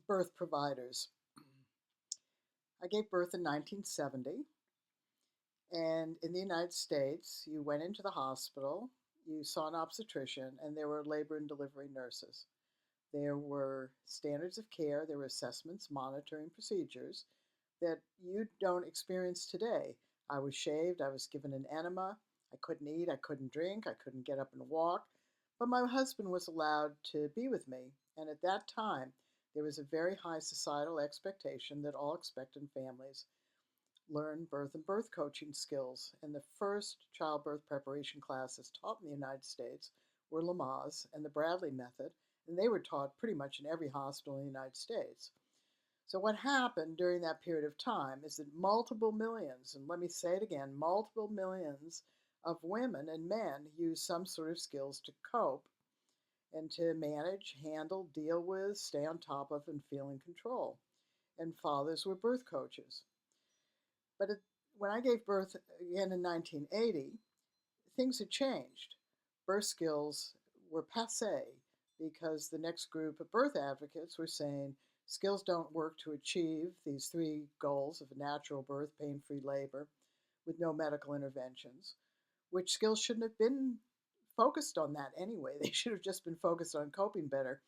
Birth providers. I gave birth in 1970, and in the United States, you went into the hospital, you saw an obstetrician, and there were labor and delivery nurses. There were standards of care, there were assessments, monitoring procedures that you don't experience today. I was shaved, I was given an enema, I couldn't eat, I couldn't drink, I couldn't get up and walk, but my husband was allowed to be with me. And at that time, there was a very high societal expectation that all expectant families learn birth and birth coaching skills. And the first childbirth preparation classes taught in the United States were Lamaze and the Bradley method, and they were taught pretty much in every hospital in the United States. So what happened during that period of time is that multiple millions, and let me say it again, multiple millions of women and men used some sort of skills to cope and to manage, handle, deal with, stay on top of, and feel in control. And fathers were birth coaches. But when I gave birth again in 1980, things had changed. Birth skills were passe because the next group of birth advocates were saying skills don't work to achieve these three goals of a natural birth, pain-free labor, with no medical interventions, which skills shouldn't have been focused on that anyway. They should have just been focused on coping better.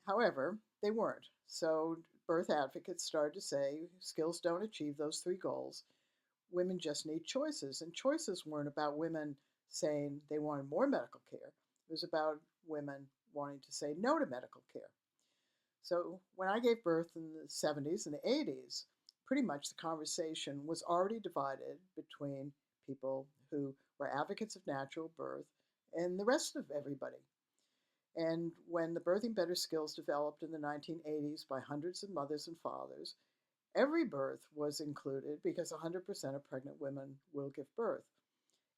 However, they weren't. So birth advocates started to say skills don't achieve those three goals. Women just need choices. And choices weren't about women saying they wanted more medical care. It was about women wanting to say no to medical care. So when I gave birth in the 70s and the 80s, pretty much the conversation was already divided between people who were advocates of natural birth and the rest of everybody. And when the Birthing Better skills developed in the 1980s by hundreds of mothers and fathers, every birth was included because 100% of pregnant women will give birth.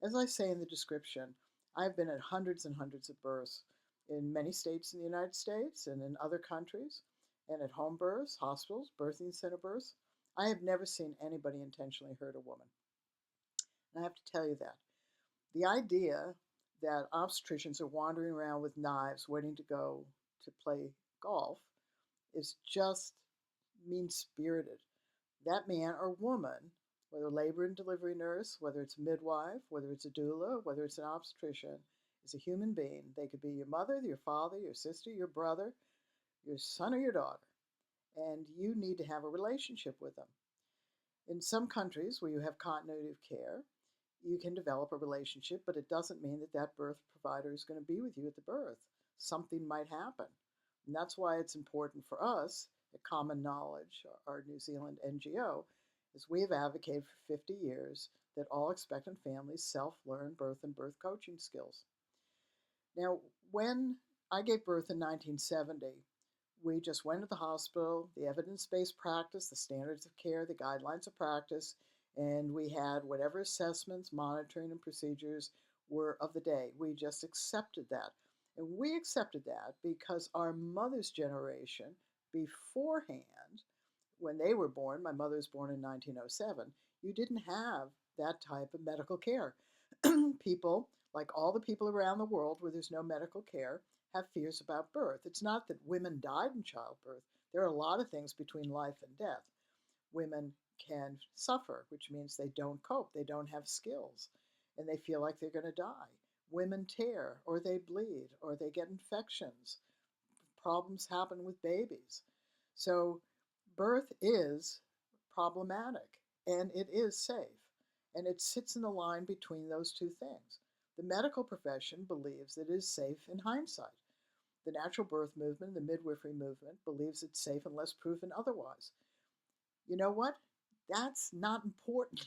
As I say in the description, I've been at hundreds and hundreds of births in many states in the United States and in other countries, and at home births, hospitals, birthing center births. I have never seen anybody intentionally hurt a woman. And I have to tell you that. The idea that obstetricians are wandering around with knives waiting to go to play golf is just mean-spirited. That man or woman, whether labor and delivery nurse, whether it's a midwife, whether it's a doula, whether it's an obstetrician, is a human being. They could be your mother, your father, your sister, your brother, your son or your daughter, and you need to have a relationship with them. In some countries where you have continuity of care, you can develop a relationship, but it doesn't mean that that birth provider is going to be with you at the birth. Something might happen. And that's why it's important for us at Common Knowledge, our New Zealand NGO, is we have advocated for 50 years that all expectant families self-learn birth and birth coaching skills. Now, when I gave birth in 1970, we just went to the hospital, the evidence-based practice, the standards of care, the guidelines of practice, and we had whatever assessments, monitoring, and procedures were of the day. We just accepted that. And we accepted that because our mother's generation beforehand, when they were born, my mother was born in 1907, you didn't have that type of medical care. People, like all the people around the world where there's no medical care, have fears about birth. It's not that women died in childbirth. There are a lot of things between life and death. Women can suffer, which means they don't cope, they don't have skills, and they feel like they're going to die. Women tear, or they bleed, or they get infections. Problems happen with babies. So birth is problematic, and it is safe, and it sits in the line between those two things. The medical profession believes that it is safe in hindsight. The natural birth movement, the midwifery movement, believes it's safe unless proven otherwise. You know what? That's not important.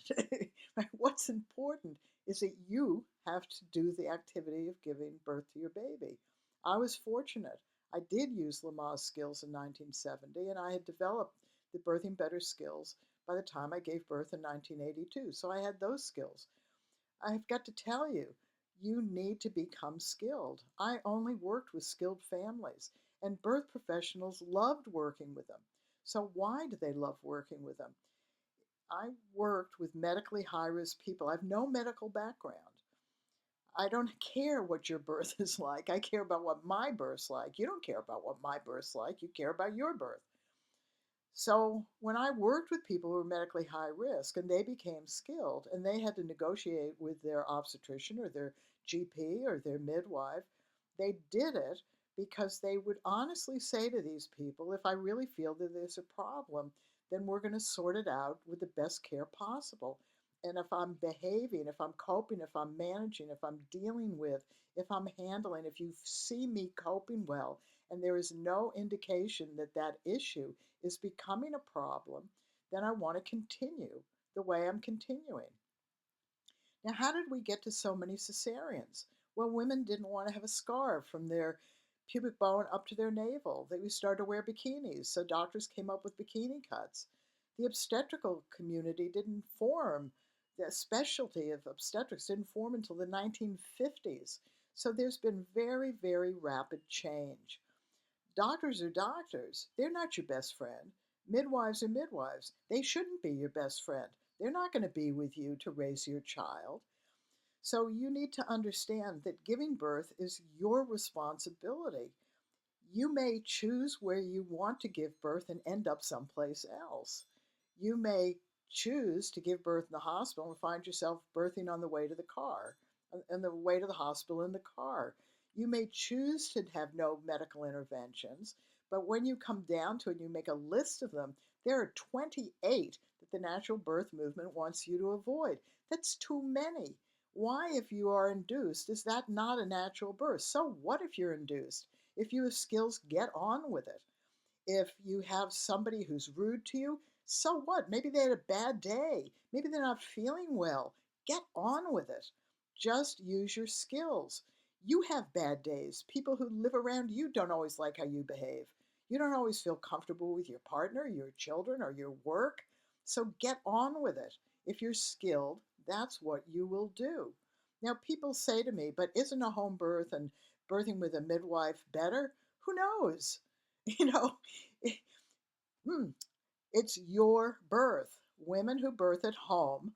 What's important is that you have to do the activity of giving birth to your baby. I was fortunate. I did use Lamaze skills in 1970, and I had developed the Birthing Better skills by the time I gave birth in 1982. So I had those skills. I've got to tell you, you need to become skilled. I only worked with skilled families, and birth professionals loved working with them. So why do they love working with them? I worked with medically high-risk people. I have no medical background. I don't care what your birth is like. I care about what my birth's like. You don't care about what my birth's like. You care about your birth. So when I worked with people who were medically high risk and they became skilled and they had to negotiate with their obstetrician or their GP or their midwife, they did it because they would honestly say to these people, if I really feel that there's a problem, then we're going to sort it out with the best care possible. And if I'm behaving, if I'm coping, if I'm managing, if I'm dealing with, if I'm handling, if you see me coping well, and there is no indication that that issue is becoming a problem, then I want to continue the way I'm continuing. Now, how did we get to so many cesareans? Well, women didn't want to have a scar from their pubic bone up to their navel. We started to wear bikinis, so doctors came up with bikini cuts. The obstetrical community didn't form, the specialty of obstetrics didn't form until the 1950s. So there's been very, very rapid change. Doctors are doctors. They're not your best friend. Midwives are midwives. They shouldn't be your best friend. They're not going to be with you to raise your child. So you need to understand that giving birth is your responsibility. You may choose where you want to give birth and end up someplace else. You may choose to give birth in the hospital and find yourself birthing on the way to the car, on the way to the hospital in the car. You may choose to have no medical interventions, but when you come down to it and you make a list of them, there are 28 that the natural birth movement wants you to avoid. That's too many. Why, if you are induced, is that not a natural birth? So what if you're induced? If you have skills, get on with it. If you have somebody who's rude to you, so what? Maybe they had a bad day. Maybe they're not feeling well. Get on with it. Just use your skills. You have bad days. People who live around you don't always like how you behave. You don't always feel comfortable with your partner, your children, or your work. So get on with it. If you're skilled, that's what you will do. Now, people say to me, but isn't a home birth and birthing with a midwife better? Who knows? You know, hmm, it's your birth. Women who birth at home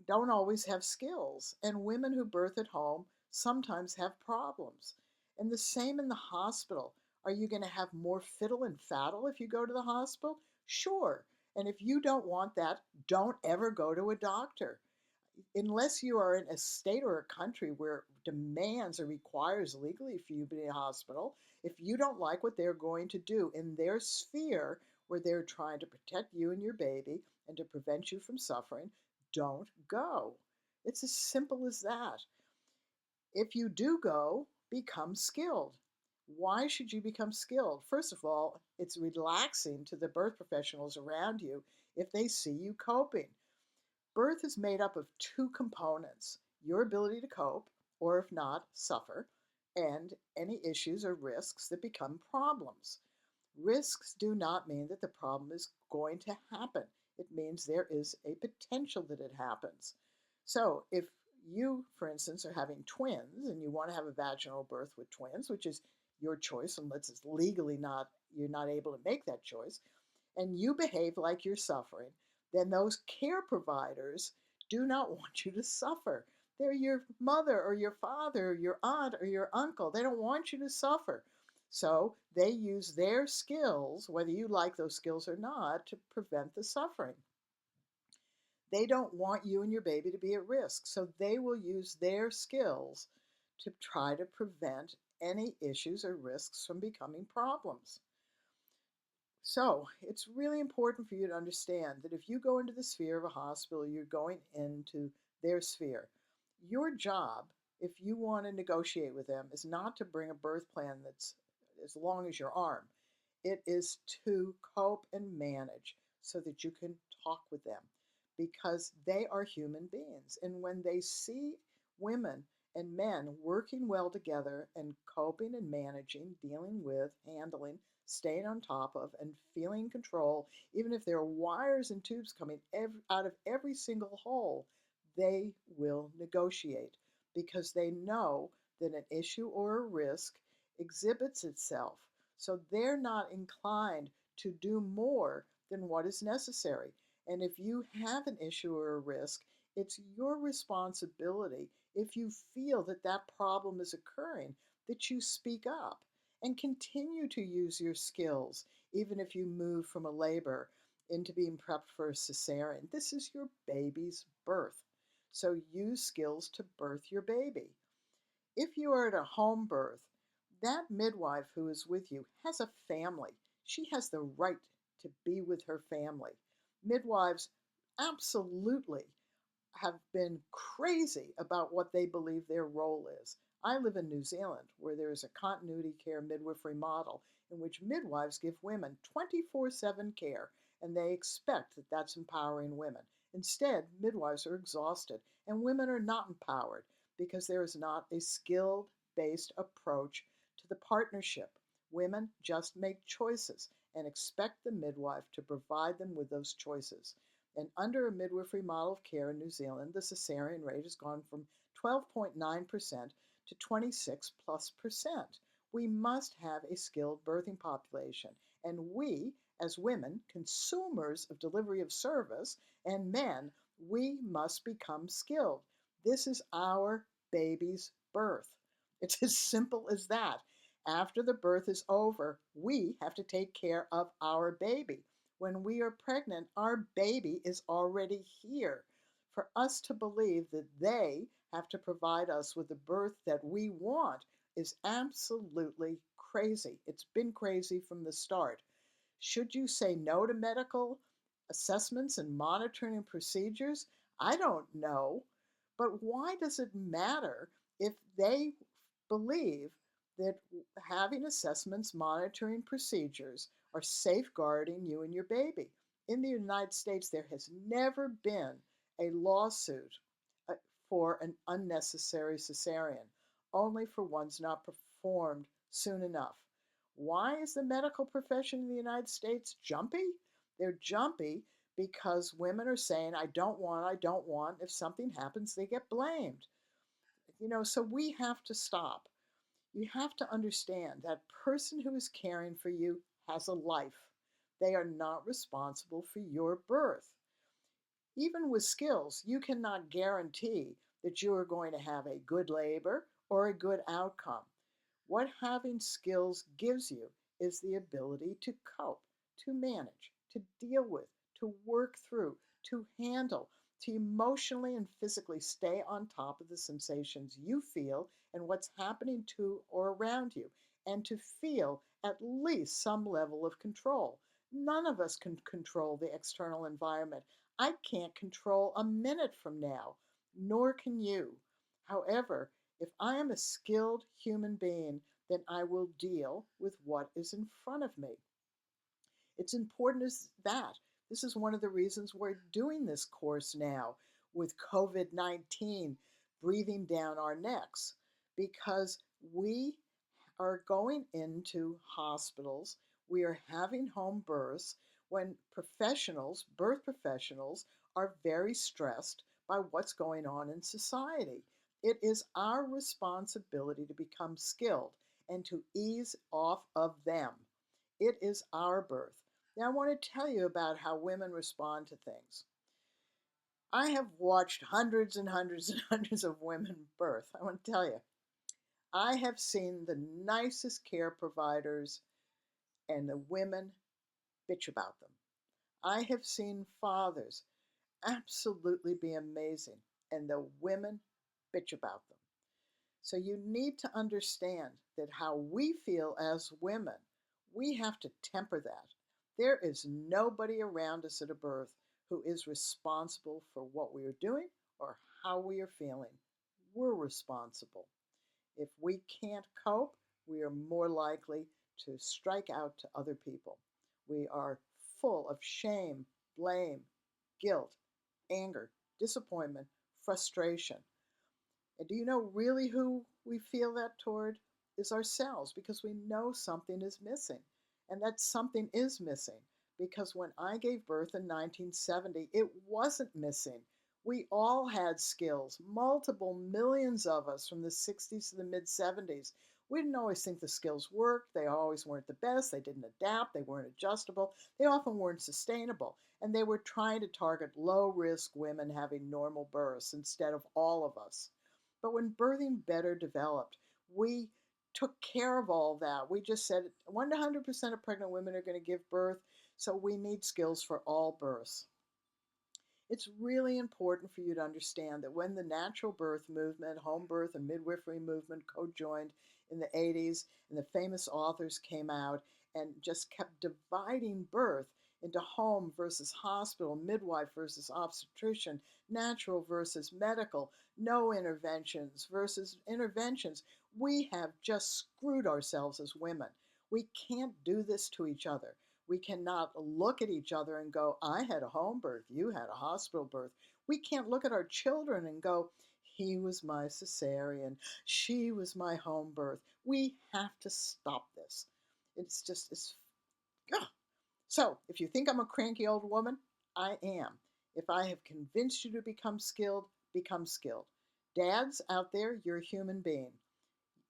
don't always have skills, and women who birth at home sometimes have problems. And the same in the hospital. Are you going to have more fiddle and faddle if you go to the hospital? Sure. And if you don't want that, don't ever go to a doctor. Unless you are in a state or a country where demands or requires legally for you to be in a hospital, if you don't like what they're going to do in their sphere where they're trying to protect you and your baby and to prevent you from suffering, don't go. It's as simple as that. If you do go, become skilled. Why should you become skilled? First of all, it's relaxing to the birth professionals around you if they see you coping. Birth is made up of two components: your ability to cope, or if not, suffer, and any issues or risks that become problems. Risks do not mean that the problem is going to happen. It means there is a potential that it happens. So if you, for instance, are having twins and you want to have a vaginal birth with twins, which is your choice, unless it's legally not, you're not able to make that choice, and you behave like you're suffering, then those care providers do not want you to suffer. They're your mother or your father or your aunt or your uncle. They don't want you to suffer. So they use their skills, whether you like those skills or not, to prevent the suffering. They don't want you and your baby to be at risk. So they will use their skills to try to prevent any issues or risks from becoming problems. So it's really important for you to understand that if you go into the sphere of a hospital, you're going into their sphere. Your job, if you want to negotiate with them, is not to bring a birth plan that's as long as your arm. It is to cope and manage so that you can talk with them because they are human beings. And when they see women and men working well together and coping and managing, dealing with, handling, staying on top of, and feeling control, even if there are wires and tubes coming out of every single hole, they will negotiate because they know that an issue or a risk exhibits itself. So they're not inclined to do more than what is necessary. And if you have an issue or a risk, it's your responsibility if you feel that that problem is occurring, that you speak up and continue to use your skills, even if you move from a labor into being prepped for a cesarean. This is your baby's birth. So use skills to birth your baby. If you are at a home birth, that midwife who is with you has a family. She has the right to be with her family. Midwives absolutely have been crazy about what they believe their role is. I live in New Zealand, where there is a continuity care midwifery model in which midwives give women 24/7 care, and they expect that that's empowering women. Instead, midwives are exhausted, and women are not empowered because there is not a skilled based approach to the partnership. Women just make choices and expect the midwife to provide them with those choices. And under a midwifery model of care in New Zealand, the cesarean rate has gone from 12.9% to 26 plus percent. We must have a skilled birthing population. And we, as women, consumers of delivery of service, and men, we must become skilled. This is our baby's birth. It's as simple as that. After the birth is over, we have to take care of our baby. When we are pregnant, our baby is already here. For us to believe that they have to provide us with the birth that we want is absolutely crazy. It's been crazy from the start. Should you say no to medical assessments and monitoring and procedures? I don't know. But why does it matter if they believe that having assessments, monitoring procedures are safeguarding you and your baby? In the United States, there has never been a lawsuit uh, for an unnecessary cesarean, only for ones not performed soon enough. Why is the medical profession in the United States jumpy? They're jumpy because women are saying, I don't want, I don't want. If something happens, they get blamed. So we have to stop. You have to understand that person who is caring for you has a life. They are not responsible for your birth. Even with skills, you cannot guarantee that you are going to have a good labor or a good outcome. What having skills gives you is the ability to cope, to manage, to deal with, to work through, to handle, to emotionally and physically stay on top of the sensations you feel and what's happening to or around you, and to feel at least some level of control. None of us can control the external environment. I can't control a minute from now, nor can you. However, if I am a skilled human being, then I will deal with what is in front of me. It's important as that. This is one of the reasons we're doing this course now with COVID-19 breathing down our necks, because we are going into hospitals, we are having home births when professionals, birth professionals, are very stressed by what's going on in society. It is our responsibility to become skilled and to ease off of them. It is our birth. Now, I want to tell you about how women respond to things. I have watched hundreds and hundreds and hundreds of women birth. I want to tell you, I have seen the nicest care providers and the women bitch about them. I have seen fathers absolutely be amazing and the women bitch about them. So you need to understand that how we feel as women, we have to temper that. There is nobody around us at a birth who is responsible for what we are doing or how we are feeling. We're responsible. If we can't cope, we are more likely to strike out to other people. We are full of shame, blame, guilt, anger, disappointment, frustration. And do you know really who we feel that toward? Is ourselves, because we know something is missing. And that something is missing because when I gave birth in 1970, it wasn't missing. We all had skills, multiple millions of us from the 60s to the mid 70s. We didn't always think the skills worked. They always weren't the best. They didn't adapt. They weren't adjustable. They often weren't sustainable. And they were trying to target low risk women having normal births instead of all of us. But when Birthing Better developed, we took care of all that. We just said 100% of pregnant women are going to give birth, so we need skills for all births. It's really important for you to understand that when the natural birth movement, home birth, and midwifery movement co-joined in the 80s, and the famous authors came out and just kept dividing birth into home versus hospital, midwife versus obstetrician, natural versus medical, no interventions versus interventions, we have just screwed ourselves as women. We can't do this to each other. We cannot look at each other and go, I had a home birth, you had a hospital birth. We can't look at our children and go, he was my cesarean, she was my home birth. We have to stop this. It's ugh. So if you think I'm a cranky old woman, I am. If I have convinced you to become skilled, become skilled. Dads out there, you're a human being.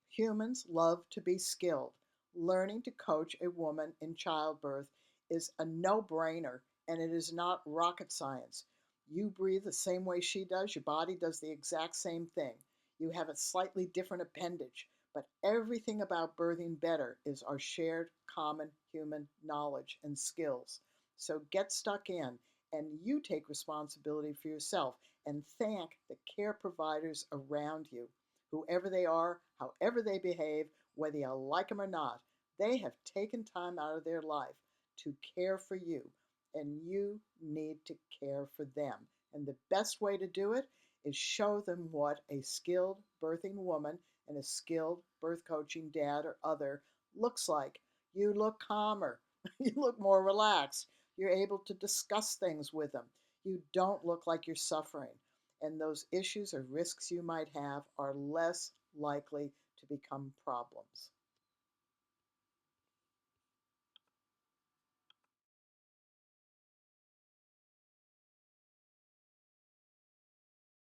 Humans love to be skilled. Learning to coach a woman in childbirth is a no-brainer, and it is not rocket science. You breathe the same way she does, your body does the exact same thing. You have a slightly different appendage, but everything about Birthing Better is our shared common human knowledge and skills. So get stuck in and you take responsibility for yourself and thank the care providers around you. Whoever they are, however they behave, whether you like them or not, they have taken time out of their life to care for you, and you need to care for them. And the best way to do it is show them what a skilled birthing woman and a skilled birth coaching dad or other looks like. You look calmer, you look more relaxed, you're able to discuss things with them, you don't look like you're suffering, and those issues or risks you might have are less likely to become problems.